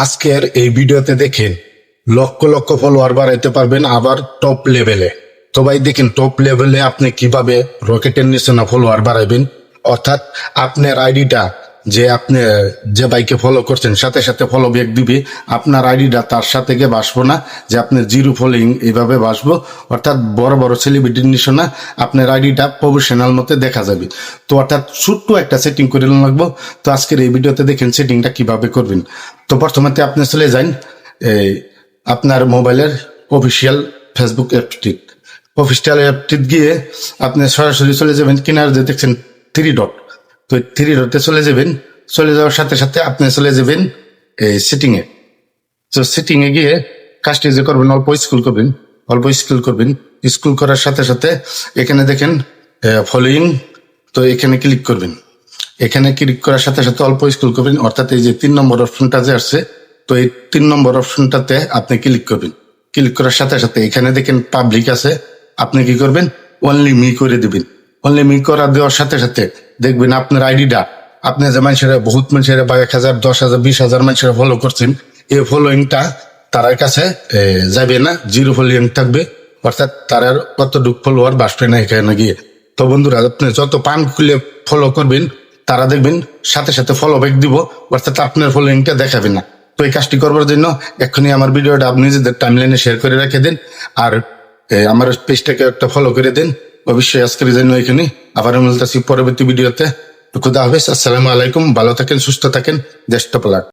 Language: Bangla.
আজকের এই ভিডিওতে দেখেন লক্ষ লক্ষ ফলোয়ার বাড়াইতে পারবেন, আবার টপ লেভেলে। তো ভাই দেখেন টপ লেভেলে আপনি কিভাবে রকেটের নিচে না ফলোয়ার বাড়াইবেন। অর্থাৎ আপনার আইডিটা যে আপনি যে বাইকে ফলো করছেন সাথে সাথে ফলো ব্যাক দিবে, আপনার আইডিটা তার সাথে গিয়ে বাসবো না যে আপনার জিরো ফলোইং এইভাবে বাসবো। অর্থাৎ বড় বড় সেলিব্রিটির নিশো না, আপনার আইডিটা প্রফেশনাল মতে দেখা যাবে। তো অর্থাৎ ছোট্ট একটা সেটিং করে লাগবো। তো আজকের এই ভিডিওতে দেখেন সেটিংটা কিভাবে করবেন। তো প্রথমে আপনি চলে যান আপনার মোবাইলের অফিসিয়াল ফেসবুক অ্যাপটি, অফিসিয়াল অ্যাপটি গিয়ে আপনি সরাসরি চলে যাবেন কিনারে যে দেখছেন থ্রি ডট, তো থ্রি ডটে চলে যাবেন। চলে যাওয়ার সাথে সাথে আপনি চলে যাবেন সেটিংয়ে। তো সেটিংয়ে গিয়ে কাজটি যে করবেন অল্প স্ক্রল করবেন, অল্প স্ক্রল করবেন। স্ক্রল করার সাথে সাথে এখানে দেখেন ফলোইং, তো এখানে ক্লিক করবেন। এখানে ক্লিক করার সাথে সাথে অল্প স্ক্রল করবেন, অর্থাৎ এই যে 3 নম্বর অপশনটা যে আসছে, তো এই 3 নম্বর অপশনটাতে আপনি ক্লিক করবেন। ক্লিক করার সাথে সাথে এখানে দেখেন পাবলিক আছে, আপনি কি করবেন অনলি মি করে দিবেন। অনলি মি করা দেওয়ার সাথে সাথে দেখবেন আপনার আইডিটা আপনি যে মানুষেরা বহুত মানুষেরা বা 1000 10,000 20,000 মানুষেরা ফলো করছেন, এই ফলোইংটা তার কাছে যাবে না, জিরো ফলোইং থাকবে। অর্থাৎ তার কতটুকু ফলোয়ার বাসবে না এখানে গিয়ে। তো বন্ধুরা আপনি যত পান খুলে ফলো করবেন তারা দেখবেন সাথে সাথে ফলো ব্যাক দিব, অর্থাৎ আপনার ফলোইংটা দেখাবে না। তো এই কাজটি করবার জন্য এখনই আমার ভিডিওটা আপনি নিজেদের টাইমলাইনে শেয়ার করে রেখে দেন, আর আমার পেজটাকে একটা ফলো করে দেন। অবশ্যই আজকের জন্য এখানে আবার মিলতেছি পরবর্তী ভিডিওতে। খুদা হাফেজ, আসসালামু আলাইকুম। ভালো থাকেন, সুস্থ থাকেন, দেশটা পালাক।